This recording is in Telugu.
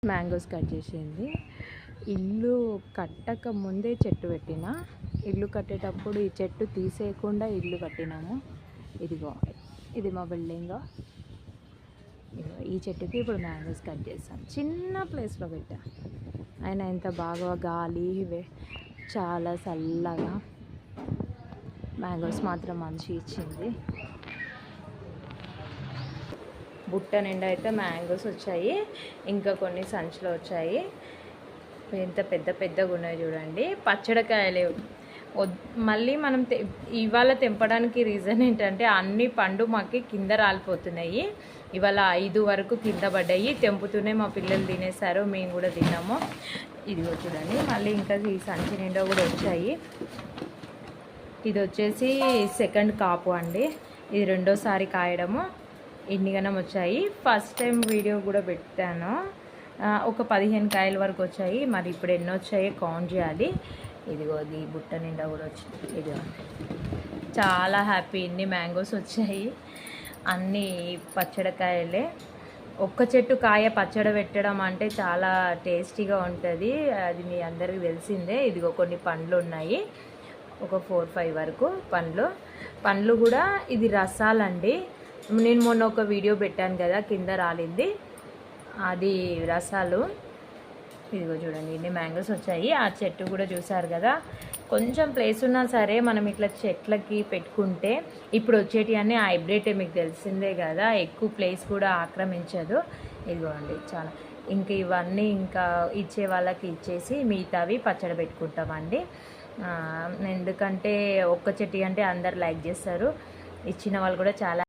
మ్యాంగోస్ కట్ చేసింది. ఇల్లు కట్టక ముందే చెట్టు పెట్టిన, ఇల్లు కట్టేటప్పుడు ఈ చెట్టు తీసేయకుండా ఇల్లు కట్టినాము. ఇదిగో ఇది మా బిల్డింగ్. ఈ చెట్టుకి ఇప్పుడు మ్యాంగోస్ కట్ చేస్తాం. చిన్న ప్లేస్లో పెట్టా, అయినా ఎంత బాగా గాలి చాలా చల్లగా, మ్యాంగోస్ మాత్రం మంచి ఇచ్చింది. బుట్ట నిండా అయితే మ్యాంగోస్ వచ్చాయి, ఇంకా కొన్ని సంచులు వచ్చాయి. ఎంత పెద్ద పెద్దగా ఉన్నాయి చూడండి. పచ్చడికాయలే. మళ్ళీ మనం ఇవాళ తెంపడానికి రీజన్ ఏంటంటే అన్ని పండు మాకి కింద రాలిపోతున్నాయి. ఇవాళ 5 వరకు కింద పడ్డాయి. తెంపుతూనే మా పిల్లలు తినేశారు, మేము కూడా తిన్నాము. ఇదిగో చూడండి, మళ్ళీ ఇంకా ఈ సంచి నిండా కూడా వచ్చాయి. ఇది వచ్చేసి సెకండ్ కాపు అండి, ఇది రెండోసారి కాయడము. ఇన్నిగనం వచ్చాయి. ఫస్ట్ టైం వీడియో కూడా పెట్టాను, ఒక 15 కాయల వరకు వచ్చాయి. మరి ఇప్పుడు ఎన్ని వచ్చాయో కౌంట్ చేయాలి. ఇదిగో ఈ బుట్ట నిండా కూడా వచ్చింది. ఇదిగో చాలా హ్యాపీ, ఇన్ని మ్యాంగోస్ వచ్చాయి. అన్నీ పచ్చడికాయలే. ఒక్క చెట్టు కాయ పచ్చడి పెట్టడం అంటే చాలా టేస్టీగా ఉంటుంది, అది మీ అందరికీ తెలిసిందే. ఇదిగో కొన్ని పండ్లు ఉన్నాయి, ఒక 4-5 వరకు పండ్లు కూడా. ఇది రసాలండి. నేను మొన్న ఒక వీడియో పెట్టాను కదా, కింద రాలింది, అది రసాలు. ఇదిగో చూడండి, ఇన్ని మ్యాంగోస్ వచ్చాయి. ఆ చెట్టు కూడా చూసారు కదా, కొంచెం ప్లేస్ ఉన్నా సరే మనం ఇట్లా చెట్లకి పెట్టుకుంటే, ఇప్పుడు వచ్చేటి అన్నీ హైబ్రిడ్, మీకు తెలిసిందే కదా, ఎక్కువ ప్లేస్ కూడా ఆక్రమించదు. ఇదిగోండి చాలా. ఇంక ఇవన్నీ ఇంకా ఇచ్చే వాళ్ళకి ఇచ్చేసి మిగతావి పచ్చడి పెట్టుకుంటామండి. ఎందుకంటే ఒక్క చెట్టు అంటే అందరు లైక్ చేస్తారు, ఇచ్చిన వాళ్ళు కూడా చాలా